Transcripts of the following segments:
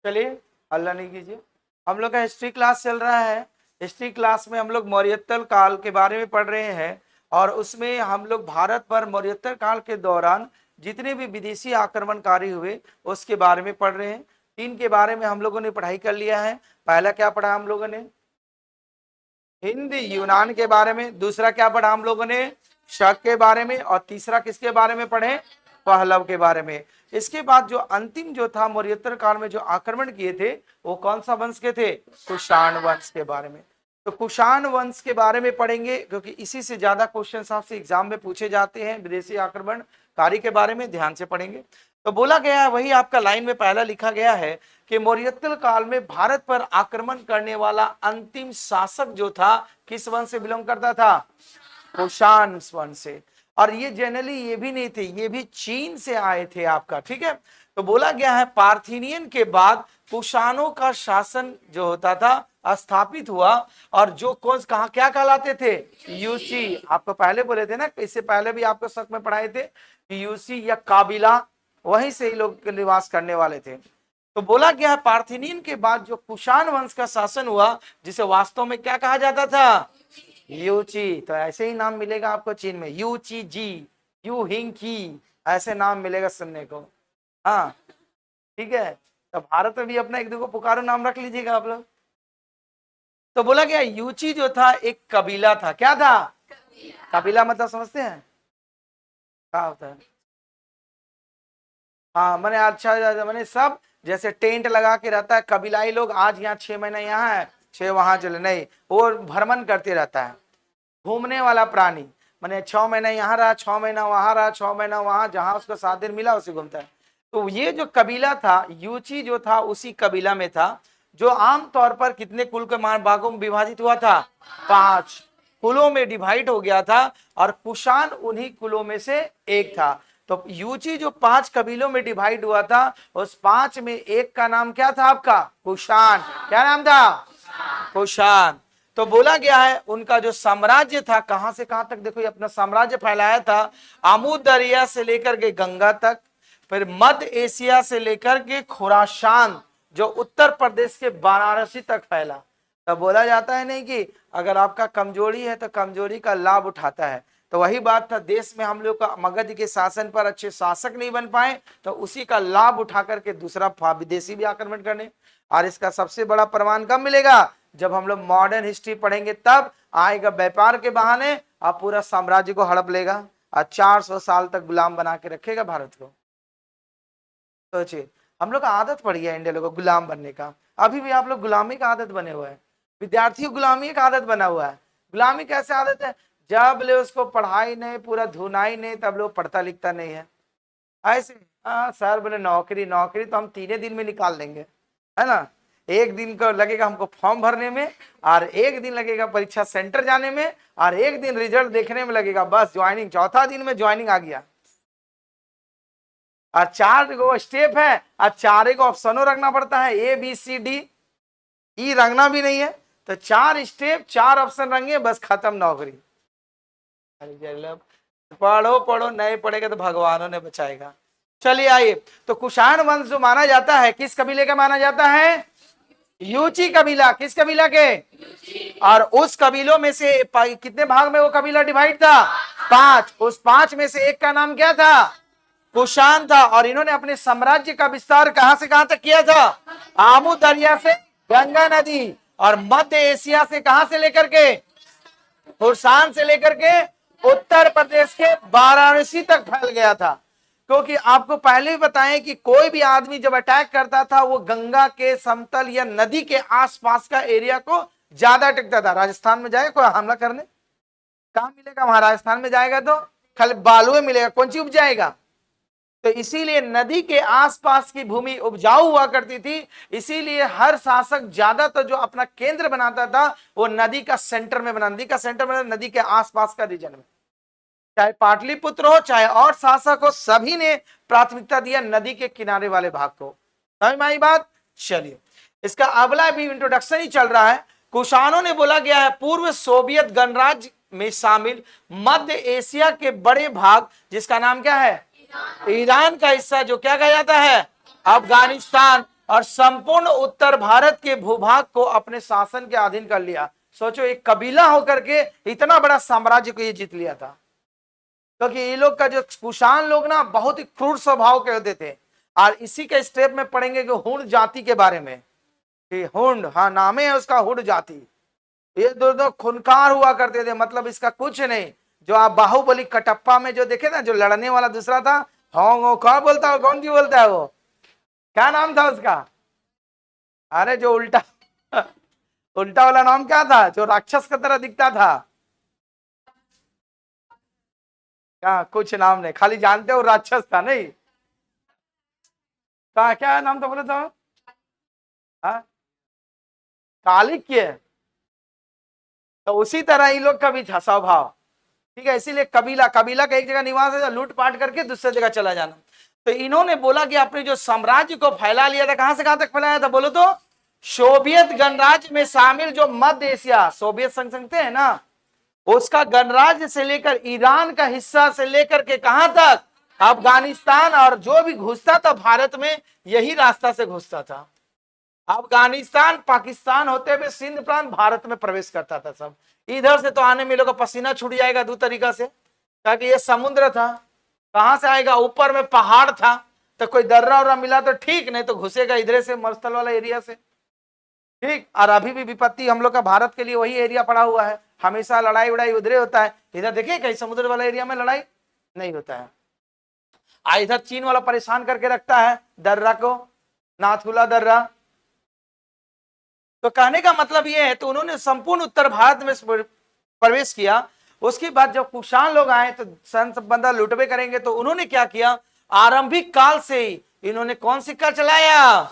चलिए हल्ला नहीं कीजिए। हम लोग का हिस्ट्री क्लास चल रहा है। हिस्ट्री क्लास में हम लोग मौर्योत्तर काल के बारे में पढ़ रहे हैं और उसमें हम लोग भारत पर मौर्योत्तर काल के दौरान जितने भी विदेशी आक्रमणकारी हुए उसके बारे में पढ़ रहे हैं। तीन के बारे में हम लोगों ने पढ़ाई कर लिया है। पहला क्या पढ़ा हम लोगों ने? हिंद यूनान के बारे में। दूसरा क्या पढ़ा हम लोगों ने? शक के बारे में। और तीसरा किसके बारे में पढ़े? पहलव के बारे में। इसके बाद जो अंतिम जो था मौर्योत्तर काल में जो आक्रमण किए थे वो कौन सा वंश के थे? कुषाण वंश के बारे में। तो कुषाण वंश के बारे में पढ़ेंगे क्योंकि इसी से ज्यादा क्वेश्चन आपसे एग्जाम में पूछे जाते हैं। विदेशी आक्रमणकारी के बारे में ध्यान से पढ़ेंगे। तो बोला गया है, वही आपका लाइन में पहला लिखा गया है कि मौर्योत्तर काल में भारत पर आक्रमण करने वाला अंतिम शासक जो था किस वंश से बिलोंग करता था? कुषाण वंश से। और ये जनरली ये भी नहीं थे, ये भी चीन से आए थे आपका, ठीक है। तो बोला गया है पार्थिनियन के बाद कुषाणों का शासन जो होता था स्थापित हुआ। और जो कौन कहा क्या कहलाते थे? यूसी। आपको पहले बोले थे ना, इससे पहले भी आपको शक में पढ़ाए थे कि यूसी या काबिला वहीं से ही लोग निवास करने वाले थे। तो बोला गया है पार्थिनियन के बाद जो कुषाण वंश का शासन हुआ जिसे वास्तव में क्या कहा जाता था? यूची। तो ऐसे ही नाम मिलेगा आपको चीन में, यूची जी, यू हिंग की, ऐसे नाम मिलेगा सुनने को। हाँ ठीक है। तो भारत में भी अपना एक दो को पुकारो नाम रख लीजिएगा आप लोग। तो बोला गया यूची जो था एक कबीला था। क्या था? कबीला मतलब समझते हैं क्या होता है? हाँ मैंने अच्छा मैंने सब जैसे टेंट लगा के रहता है कबीलाई लोग, आज यहाँ 6 महीना यहाँ है 6 वहां चले, नहीं, वो भ्रमण करते रहता है, घूमने वाला प्राणी। मैंने 6 महीना यहाँ रहा, 6 महीना वहां रहा, 6 महीना वहां, जहां उसको 7 दिन मिला उसे घूमता है। तो ये जो कबीला था यूची जो था उसी कबीला में था, जो आमतौर पर कितने कुल के भागों में विभाजित हुआ था? 5 कुलों में डिवाइड हो गया था और कुषाण उन्हीं कुलों में से एक था। तो यूची जो 5 कबीलों में डिवाइड हुआ था उस 5 में एक का नाम क्या था आपका? कुषाण। क्या नाम था? कुषाण। तो बोला गया है उनका जो साम्राज्य था कहां से कहां तक, देखो ये अपना साम्राज्य फैलाया था आमू दरिया से लेकर के गंगा तक, फिर मध्य एशिया से लेकर के खुरासान जो उत्तर प्रदेश के वाराणसी तक फैला। तब बोला जाता है नहीं कि अगर आपका कमजोरी है तो कमजोरी का लाभ उठाता है। तो वही बात था, देश में हम लोग का मगध के शासन पर अच्छे शासक नहीं बन पाए तो उसी का लाभ उठा करके दूसरा विदेशी भी आक्रमण करने। और इसका सबसे बड़ा प्रमाण कब मिलेगा? जब हम लोग मॉडर्न हिस्ट्री पढ़ेंगे तब आएगा, व्यापार के बहाने आप पूरा साम्राज्य को हड़प लेगा और 400 साल तक गुलाम बना के रखेगा भारत को। सोचिए, हम लोग का आदत पड़ गया इंडिया लोगों को गुलाम बनने का। अभी भी आप लोग गुलामी का आदत बने हुए हैं, विद्यार्थी गुलामी का आदत बना हुआ है। गुलामी कैसे आदत है? जब ले उसको पढ़ाई नहीं, पूरा धुनाई नहीं, तब लोग पढ़ता लिखता नहीं है। ऐसे सर बोले नौकरी नौकरी तो हम 3 दिन में निकाल देंगे, है ना। एक दिन को लगेगा हमको फॉर्म भरने में, और एक दिन लगेगा परीक्षा सेंटर जाने में, और एक दिन रिजल्ट देखने में लगेगा, बस ज्वाइनिंग, चौथा दिन में ज्वाइनिंग आ गया। और 4 गो स्टेप है और 4 गो ऑप्शनों रखना पड़ता है, ए बी सी डी, ई रंगना भी नहीं है। तो 4 स्टेप 4 ऑप्शन रंगे, बस खत्म नौकरी। पढ़ो पढ़ो, नहीं पढ़ेगा तो भगवानों ने बचाएगा। चलिए आइए, तो कुषाण वंश जो माना जाता है किस कबीले का माना जाता है? यूची कबीला। किस कबीला के? और उस कबीलों में से कितने भाग में वो कबीला डिवाइड था? 5। उस 5 में से एक का नाम क्या था? कुषाण था। और इन्होंने अपने साम्राज्य का विस्तार कहां से कहां तक किया था? आमू दरिया से गंगा नदी, और मध्य एशिया से कहां से लेकर के? खुरासान से लेकर के उत्तर प्रदेश के वाराणसी तक फैल गया था। क्योंकि आपको पहले ही बताएं कि कोई भी आदमी जब अटैक करता था वो गंगा के समतल या नदी के आसपास का एरिया को ज्यादा टिकता था। राजस्थान में जाएगा कोई हमला करने, कहां मिलेगा? वहां राजस्थान में जाएगा तो खाली बालू में मिलेगा, कौन सी उपजाएगा? तो इसीलिए नदी के आसपास की भूमि उपजाऊ हुआ करती थी। इसीलिए हर शासक ज्यादातर जो अपना केंद्र बनाता था वो नदी का सेंटर में बना, नदी का सेंटर बना, नदी के आसपास का रीजन में। चाहे पाटलिपुत्र हो चाहे और शासक हो, सभी ने प्राथमिकता दिया नदी के किनारे वाले भाग को। समझ में आई बात? चलिए, इसका अगला भी इंट्रोडक्शन ही चल रहा है। कुषाणों ने बोला गया है पूर्व सोवियत गणराज्य में शामिल मध्य एशिया के बड़े भाग, जिसका नाम क्या है? ईरान का हिस्सा, जो क्या कहा जाता है? अफगानिस्तान, और संपूर्ण उत्तर भारत के भूभाग को अपने शासन के अधीन कर लिया। सोचो, एक कबीला होकर के इतना बड़ा साम्राज्य को ये जीत लिया था। क्योंकि ये लोग का जो कुषाण लोग ना बहुत ही क्रूर स्वभाव के होते थे। और इसी के स्टेप में पढ़ेंगे कि हुंड जाति के बारे में, कि हुंड, हाँ नाम है उसका हुंड जाति। ये दो खूनखार हुआ करते थे, मतलब इसका कुछ नहीं। जो आप बाहुबली कटप्पा में जो देखे ना, जो लड़ने वाला दूसरा था, होंग कौन बोलता है, कौन जी बोलता है वो, क्या नाम था उसका? अरे जो उल्टा उल्टा वाला नाम क्या था, जो राक्षस की तरह दिखता था? क्या, कुछ नाम नहीं, खाली जानते हो राक्षस था, नहीं क्या क्या नाम था, बोले तो? हाँ, कालिक्य। तो उसी तरह इन लोग का भी था स्वभाव। ठीक है, इसीलिए कबीला, कबीला का एक जगह निवास है, लूट पाट करके दूसरे जगह चला जाना। तो इन्होंने बोला कि अपने जो साम्राज्य को फैला लिया था, कहां से कहां तक फैलाया था बोलो तो? सोवियत गणराज्य में शामिल जो मध्य एशिया, सोवियत संघ संघ थे ना, उसका गणराज्य से लेकर ईरान का हिस्सा से लेकर के कहां तक? अफगानिस्तान। और जो भी घुसता था भारत में, यही रास्ता से घुसता था। अफगानिस्तान, पाकिस्तान होते हुए सिंध प्रांत भारत में प्रवेश करता था सब। इधर से तो आने में लोगों का पसीना छूट जाएगा दो तरीका से, ताकि ये समुद्र था, कहां से आएगा? ऊपर में पहाड़ था, तो कोई दर्रा उर्रा मिला तो ठीक, नहीं तो घुसेगा इधर से, मरुस्थल वाला एरिया से। ठीक, और अभी भी विपत्ति हम लोग का भारत के लिए वही एरिया पड़ा हुआ है, हमेशा लड़ाई उड़ाई उधरे होता है। इधर देखिए कहीं समुद्र वाला एरिया में लड़ाई नहीं होता है। इधर चीन वाला परेशान करके रखता है दर्रा को, नाथुला दर्रा। तो कहने का मतलब ये है, तो उन्होंने संपूर्ण उत्तर भारत में प्रवेश किया। उसके बाद जब कुषाण लोग आए तो सन संबंधा लुटवे करेंगे, तो उन्होंने क्या किया? आरंभिक काल से ही इन्होंने कौन सिक्का चलाया?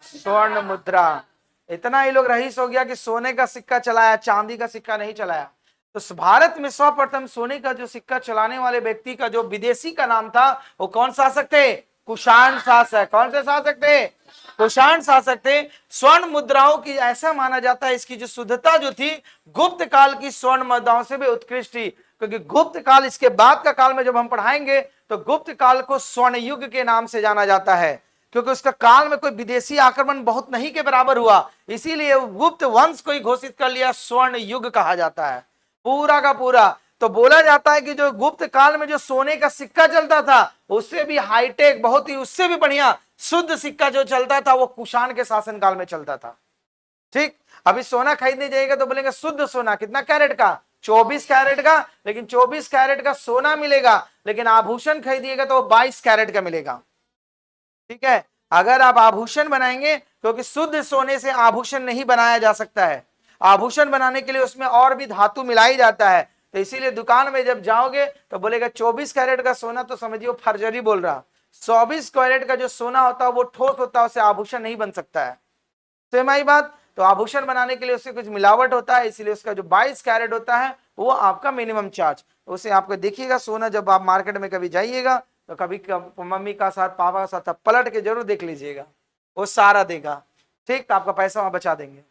स्वर्ण मुद्रा। इतना ये लोग रईस हो गया कि सोने का सिक्का चलाया, चांदी का सिक्का नहीं चलाया। तो भारत में सर्वप्रथम सोने का जो सिक्का चलाने वाले व्यक्ति का जो विदेशी का नाम था, वो कौन शासक थे? कुषाण शासक। कौन से शासक थे? कुषाण शासक थे। स्वर्ण मुद्राओं की ऐसा माना जाता है, इसकी जो शुद्धता जो थी गुप्त काल की स्वर्ण मुद्राओं से भी उत्कृष्ट थी। क्योंकि गुप्त काल, इसके बाद का काल में जब हम पढ़ाएंगे, तो गुप्त काल को स्वर्ण युग के नाम से जाना जाता है, क्योंकि उसका काल में कोई विदेशी आक्रमण बहुत नहीं के बराबर हुआ, इसीलिए गुप्त वंश को ही घोषित कर लिया, स्वर्ण युग कहा जाता है पूरा का पूरा। तो बोला जाता है कि जो गुप्त काल में जो सोने का सिक्का चलता था, उससे भी हाईटेक, बहुत ही उससे भी बढ़िया शुद्ध सिक्का जो चलता था, वो कुषाण के शासन काल में चलता था। ठीक, अभी सोना खरीदने जाएगा तो बोलेंगे शुद्ध सोना कितना कैरेट का? 24 कैरेट का। लेकिन 24 कैरेट का सोना मिलेगा, लेकिन आभूषण खरीदिएगा तो 22 कैरेट का मिलेगा। ठीक है, अगर आप आभूषण बनाएंगे, क्योंकि शुद्ध सोने से आभूषण नहीं बनाया जा सकता है, आभूषण बनाने के लिए उसमें और भी धातु मिलाई जाता है। तो इसीलिए दुकान में जब जाओगे तो बोलेगा 24 कैरेट का सोना, तो समझिए फर्जरी बोल रहा। 24 कैरेट का जो सोना होता है वो ठोस होता है, उससे आभूषण नहीं बन सकता है। सेम आई बात। तो आभूषण बनाने के लिए उससे कुछ मिलावट होता है, इसीलिए उसका जो 22 कैरेट होता है वो आपका मिनिमम चार्ज। उसे आपको देखिएगा सोना, जब आप मार्केट में कभी जाइएगा तो कभी मम्मी का साथ, पापा का साथ पलट के जरूर देख लीजिएगा, वो सारा देगा। ठीक, तो आपका पैसा वहां बचा देंगे।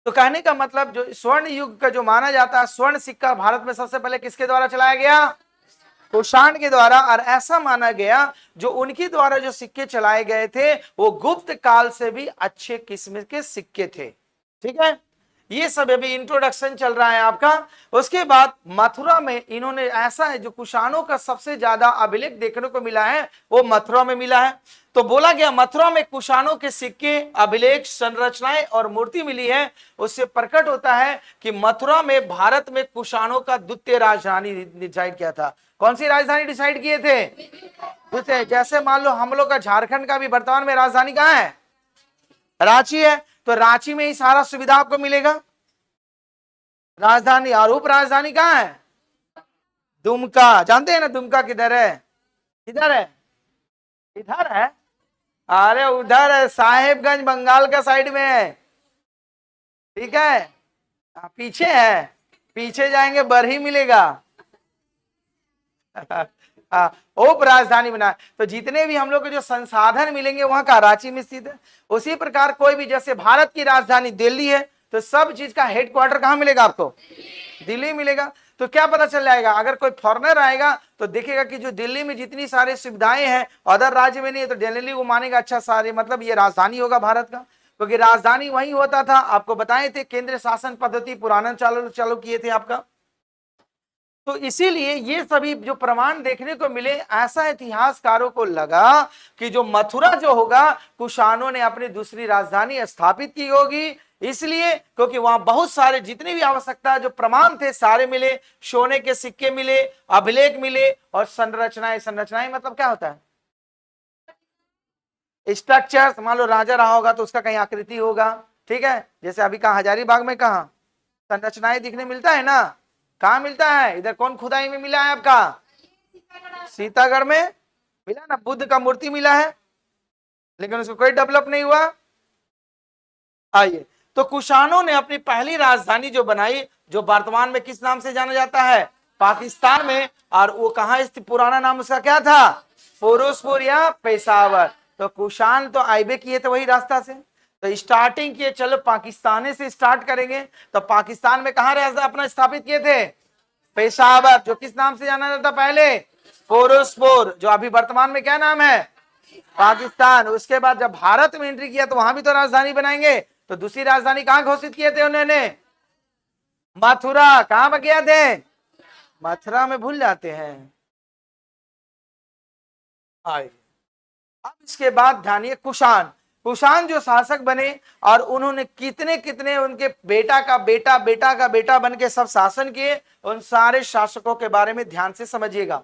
तो कहने का मतलब, जो स्वर्ण युग का जो माना जाता है, स्वर्ण सिक्का भारत में सबसे पहले किसके द्वारा चलाया गया? कुषाण के द्वारा। और ऐसा माना गया जो उनके द्वारा जो सिक्के चलाए गए थे वो गुप्त काल से भी अच्छे किस्म के सिक्के थे। ठीक है, ये सब अभी इंट्रोडक्शन चल रहा है आपका। उसके बाद मथुरा में इन्होंने, ऐसा है जो कुषाणों का सबसे ज्यादा अभिलेख देखने को मिला है वो मथुरा में मिला है। तो बोला गया मथुरा में कुषाणों के सिक्के, अभिलेख, संरचनाएं और मूर्ति मिली है। उससे प्रकट होता है कि मथुरा में भारत में कुषाणों का द्वितीय राजधानी डिसाइड किया था। कौन सी राजधानी डिसाइड किए थे? जैसे मान लो हम लोग का झारखंड का भी वर्तमान में राजधानी कहाँ है? रांची है। तो रांची में ही सारा सुविधा आपको मिलेगा, राजधानी। और उप राजधानी कहाँ है? दुमका। जानते हैं ना दुमका किधर है? किधर है? इधर है? अरे उधर है, साहेबगंज बंगाल का साइड में है। ठीक है, पीछे है, पीछे जाएंगे बरही मिलेगा। उप राजधानी बना। तो जितने भी हम लोग को जो संसाधन मिलेंगे वहां का रांची में स्थित है। उसी प्रकार कोई भी, जैसे भारत की राजधानी दिल्ली है, तो सब चीज का हेडक्वार्टर कहां मिलेगा आपको? दिल्ली मिलेगा। तो क्या पता चल जाएगा, अगर कोई फॉरेनर आएगा तो देखेगा कि जो दिल्ली में जितनी सारी सुविधाएं हैं अदर राज्य में नहीं है, तो दिल्ली को मानेगा अच्छा सारे मतलब ये राजधानी होगा भारत का, क्योंकि राजधानी वही होता था। आपको बताए थे केंद्रीय शासन पद्धति पुराना चालू किए थे आपका। तो इसीलिए ये सभी जो प्रमाण देखने को मिले, ऐसा इतिहासकारों को लगा कि जो मथुरा जो होगा कुषाणों ने अपनी दूसरी राजधानी स्थापित की होगी, इसलिए क्योंकि वहां बहुत सारे जितनी भी आवश्यकता जो प्रमाण थे सारे मिले, सोने के सिक्के मिले, अभिलेख मिले और संरचनाएं। संरचनाएं मतलब क्या होता है? स्ट्रक्चर्स। मान लो राजा रहा होगा तो उसका कहीं आकृति होगा, ठीक है, जैसे अभी कहा हजारीबाग में कहा संरचनाएं दिखने मिलता है ना, कहाँ मिलता है? इधर कौन खुदाई में मिला है आपका? सीतागढ़ में मिला ना, बुद्ध का मूर्ति मिला है, लेकिन उसको कोई डेवलप नहीं हुआ। आइए, तो कुषाणों ने अपनी पहली राजधानी जो बनाई, जो वर्तमान में किस नाम से जाना जाता है? पाकिस्तान में। और वो कहाँ स्थित? पुराना नाम उसका क्या था? फिरोजपुर या पेशावर। तो कुषाण तो आईबे किए थे वही रास्ता से, तो स्टार्टिंग किए, चलो पाकिस्तान से स्टार्ट करेंगे। तो पाकिस्तान में कहाँ रास्ता अपना स्थापित किए थे? पेशावर, जो किस नाम से जाना जाता पहले? फिरोजपुर, जो अभी वर्तमान में क्या नाम है? पाकिस्तान। उसके बाद जब भारत में एंट्री किया तो वहां भी तो राजधानी बनाएंगे, तो दूसरी राजधानी कहां घोषित किए थे उन्होंने? मथुरा। कहां पर किया थे? मथुरा में भूल जाते हैं। अब इसके बाद ध्यानिए कुषाण। कुषाण जो शासक बने और उन्होंने कितने कितने उनके बेटा का बेटा बेटा का बेटा बन के सब शासन किए, उन सारे शासकों के बारे में ध्यान से समझिएगा।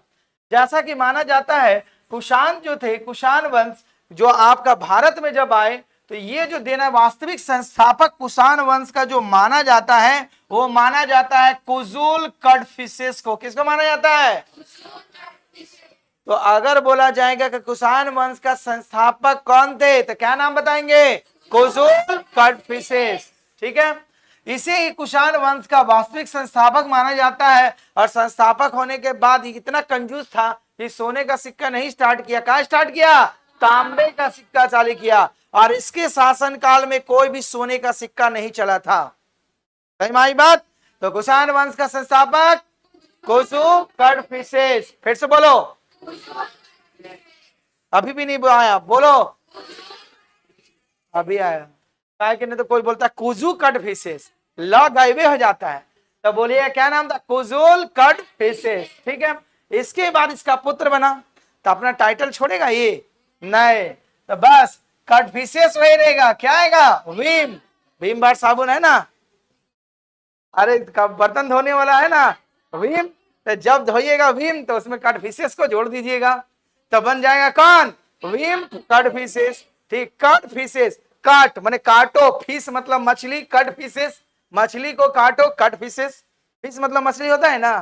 जैसा कि माना जाता है कुषाण जो थे, कुषाण वंश जो आपका भारत में जब आए, तो ये जो देना वास्तविक संस्थापक कुषाण वंश का जो माना जाता है, वो माना जाता है कुजुल कड़फिसेस को। किसको माना जाता है? तो अगर बोला जाएगा कि कुषाण वंश का संस्थापक कौन थे, तो क्या नाम बताएंगे? कुजुल कड़फिसेस। ठीक है, इसे ही कुषाण वंश का वास्तविक संस्थापक माना जाता है। और संस्थापक होने के बाद इतना कंजूस था कि सोने का सिक्का नहीं स्टार्ट किया, कहा स्टार्ट किया? तांबे का सिक्का चालू किया। और इसके शासन काल में कोई भी सोने का सिक्का नहीं चला था। सही बात? तो कुषाण वंश का संस्थापक कुजुल कड़फिसेस। फिर से बोलो, अभी भी नहीं आया, बोलो अभी आया। क्या कि नहीं तो कोई बोलता कुजू कड़फिसेस, ल गायबे हो जाता है। तो बोलिए क्या नाम था? कुजुल कड़फिसेस। ठीक है, इसके बाद इसका पुत्र बना, तो अपना टाइटल छोड़ेगा ये? नहीं, तो बस कड़फिसेस वही रहेगा। क्या आएगा? भीम। भीम बार साबुन है ना, अरे बर्तन धोने वाला है ना भीम, तो जब धोइएगा भीम तो उसमें कड़फिसेस को जोड़ दीजिएगा, तो बन जाएगा कौन? भीम कड़फिसेस। ठीक, कड़फिसेस, काट माने काटो, फिश मतलब मछली, कड़फिसेस मछली को काटो, कड़फिसेस फिश मतलब मछली होता है ना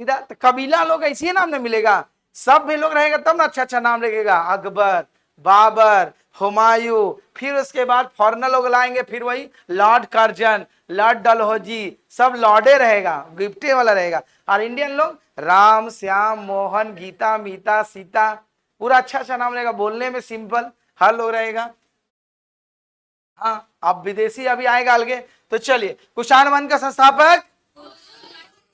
सीधा। तो कबीला लोग इसी नाम में मिलेगा, सब भी लोग रहेगा तब ना अच्छा अच्छा नाम लगेगा। अकबर, बाबर, हुमायूं, फिर उसके बाद फॉरेनर लोग लाएंगे, फिर वही लॉर्ड कर्जन, लॉर्ड डलहौजी, सब लॉर्डे रहेगा, गिफ्टे वाला रहेगा। और इंडियन लोग राम, श्याम, मोहन, गीता, मीता, सीता, पूरा अच्छा अच्छा नाम रहेगा, बोलने में सिंपल, हर लोग रहेगा। हाँ, अब विदेशी अभी आएगा अलगे। तो चलिए, कुषाण वंश का संस्थापक,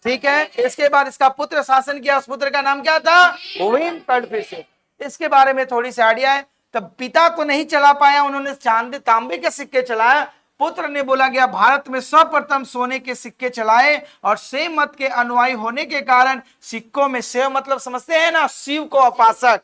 ठीक है। इसके बाद इसका पुत्र शासन किया, उस पुत्र का नाम क्या था? भीम कड़फिसेस। इसके बारे में थोड़ी सी आइडिया है। तब पिता तो नहीं चला पाया, उन्होंने चांदी तांबे के सिक्के चलाया। पुत्र ने बोला गया भारत में सर्वप्रथम सोने के सिक्के चलाए, और शैव मत के अनुयायी होने के कारण सिक्कों में, शैव मतलब समझते हैं ना, शिव को उपासक,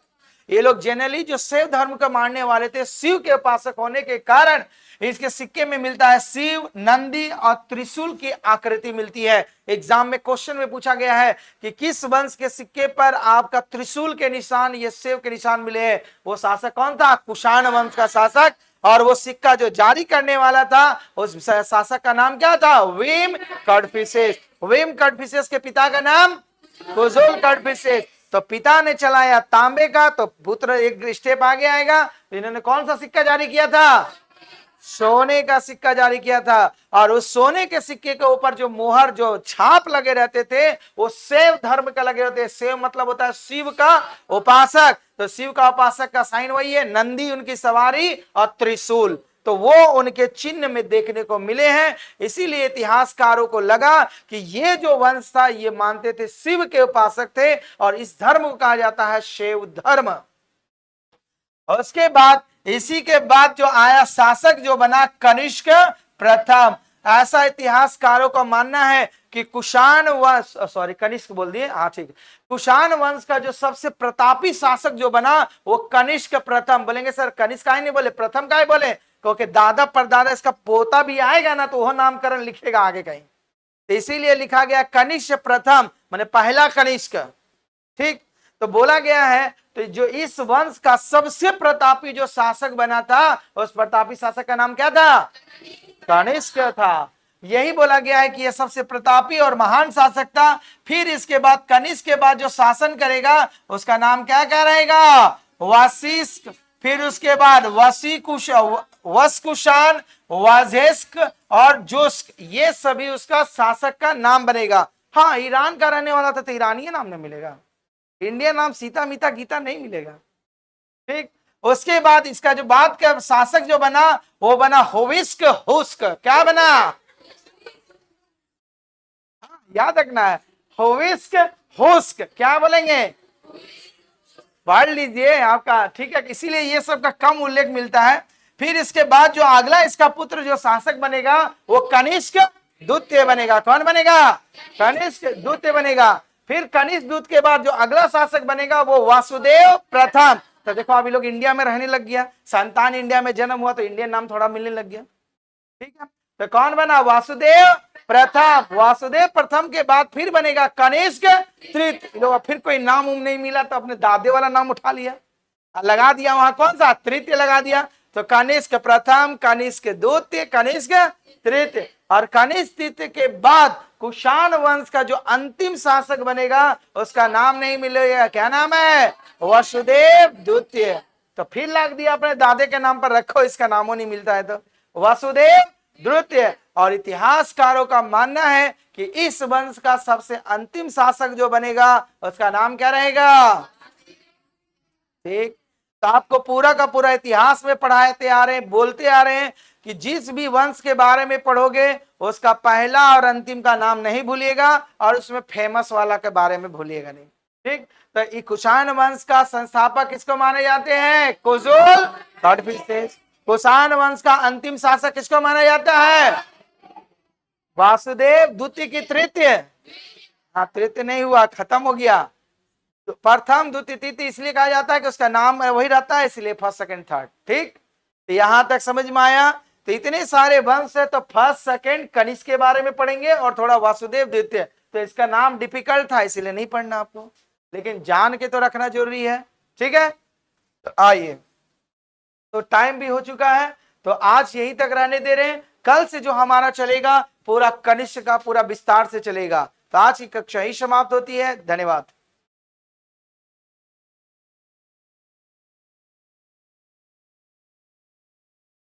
ये लोग जनरली जो शैव धर्म को मानने वाले थे, शिव के उपासक होने के कारण इसके सिक्के में मिलता है शिव, नंदी और त्रिशूल की आकृति मिलती है। एग्जाम में क्वेश्चन में पूछा गया है कि किस वंश के सिक्के पर आपका त्रिशूल के निशान, ये शिव के निशान मिले हैं? वो शासक कौन था? कुषाण वंश का शासक। और वो सिक्का जो जारी करने वाला था, उस शासक का नाम क्या था? भीम कड़फिसेस। भीम कड़फिसेस के पिता का नाम कुजुल कड़फिसेस। तो पिता ने चलाया तांबे का, तो पुत्र एक स्टेप आगे आएगा। इन्होंने कौन सा सिक्का जारी किया था? सोने का सिक्का जारी किया था। और उस सोने के सिक्के के ऊपर जो मोहर, जो छाप लगे रहते थे, वो शैव धर्म का लगे रहते हैं। शैव मतलब होता है शिव का उपासक। तो शिव का उपासक का साइन वही है, नंदी उनकी सवारी और त्रिशूल। तो वो उनके चिन्ह में देखने को मिले हैं। इसीलिए इतिहासकारों को लगा कि ये जो वंश था ये मानते थे, शिव के उपासक थे, और इस धर्म को कहा जाता है शैव धर्म। और उसके बाद इसी के बाद जो आया शासक जो बना कनिष्क प्रथम। ऐसा इतिहासकारों का मानना है कि कुषाण वंश, सॉरी कनिष्क बोल दिए, हाँ ठीक है, कुषाण वंश का जो सबसे प्रतापी शासक जो बना वो कनिष्क प्रथम। बोलेंगे सर कनिष्क काहे नहीं बोले, प्रथम काहे बोले, क्योंकि दादा परदादा इसका पोता भी आएगा ना तो वह नामकरण लिखेगा आगे कहीं, तो इसीलिए लिखा गया कनिष्क प्रथम, माने पहला कनिष्क। ठीक, तो बोला गया है तो जो इस वंश का सबसे प्रतापी जो शासक बना था, उस प्रतापी शासक का नाम क्या था, कनिष्क था। यही बोला गया है कि यह सबसे प्रतापी और महान शासक था। फिर इसके बाद कनिष्क के बाद जो शासन करेगा उसका नाम क्या क्या रहेगा, वशिष्ठ। फिर उसके बाद वशकुशान, वाजेस्क और जोस्क, ये सभी उसका शासक का नाम बनेगा। हाँ, ईरान का रहने वाला था तो ईरानी नाम नहीं मिलेगा, इंडियन नाम सीता मीता गीता नहीं मिलेगा। ठीक, उसके बाद इसका जो बाद का शासक जो बना वो बना होविस्क हुस्क। क्या बना, याद रखना है, होविस्क हुस्क। क्या बोलेंगे, पढ़ लीजिए आपका, ठीक है। इसीलिए ये सब का कम उल्लेख मिलता है। फिर इसके बाद जो अगला इसका पुत्र जो शासक बनेगा वो कनिष्क द्वितीय बनेगा। कौन बनेगा, कनिष्क द्वितीय बनेगा। फिर कनिष्क दूत के बाद जो अगला शासक बनेगा वो वासुदेव प्रथम। तो देखो अभी लोग इंडिया में रहने लग गया, संतान इंडिया में जन्म हुआ तो इंडियन नाम थोड़ा मिलने लग गया। ठीक है, तो कौन बना, वासुदेव प्रथम। वासुदेव प्रथम के बाद फिर बनेगा कनिष्क तृतीय। फिर कोई नाम उम नहीं मिला तो अपने दादे वाला नाम उठा लिया, लगा दिया वहां कौन सा, तृतीय लगा दिया। तो कनिष्क प्रथम, कनिष्क द्वितीय, कनिष्क तृतीय। और कनिष्क तृतीय के बाद कुषाण वंश का जो अंतिम शासक बनेगा उसका नाम नहीं मिलेगा। क्या नाम है, वसुदेव द्वितीय। तो फिर लग दिया अपने दादे के नाम पर, रखो इसका नामों नहीं मिलता है तो वसुदेव द्वितीय। और इतिहासकारों का मानना है कि इस वंश का सबसे अंतिम शासक जो बनेगा उसका नाम क्या रहेगा। ठीक, तो आपको पूरा का पूरा इतिहास में पढ़ाते आ रहे हैं, बोलते आ रहे हैं कि जिस भी वंश के बारे में पढ़ोगे उसका पहला और अंतिम का नाम नहीं भूलिएगा और उसमें फेमस वाला के बारे में भूलिएगा नहीं। ठीक, तो कुषाण वंश का संस्थापक किसको माने जाते हैं, कुजुल। थर्ड स्टेज, कुषाण वंश का अंतिम शासक किसको माना जाता है, वासुदेव द्वितीय की तृतीय। हाँ, तृतीय नहीं हुआ, खत्म हो गया। तो प्रथम द्वितीय तृतीय इसलिए कहा जाता है कि उसका नाम वही रहता है, इसलिए फर्स्ट सेकंड थर्ड। ठीक, तो यहां तक समझ में आया। तो इतने सारे वंश है तो फर्स्ट सेकंड कनिष्क के बारे में पढ़ेंगे और थोड़ा वासुदेव द्वितीय। तो इसका नाम डिफिकल्ट था इसलिए नहीं पढ़ना आपको, लेकिन जान के तो रखना जरूरी है। ठीक है, तो आइए, तो टाइम भी हो चुका है तो आज यहीं तक रहने दे रहे हैं। कल से जो हमारा चलेगा पूरा कनिष्क का पूरा विस्तार से चलेगा। तो आज की कक्षा ही समाप्त होती है। धन्यवाद।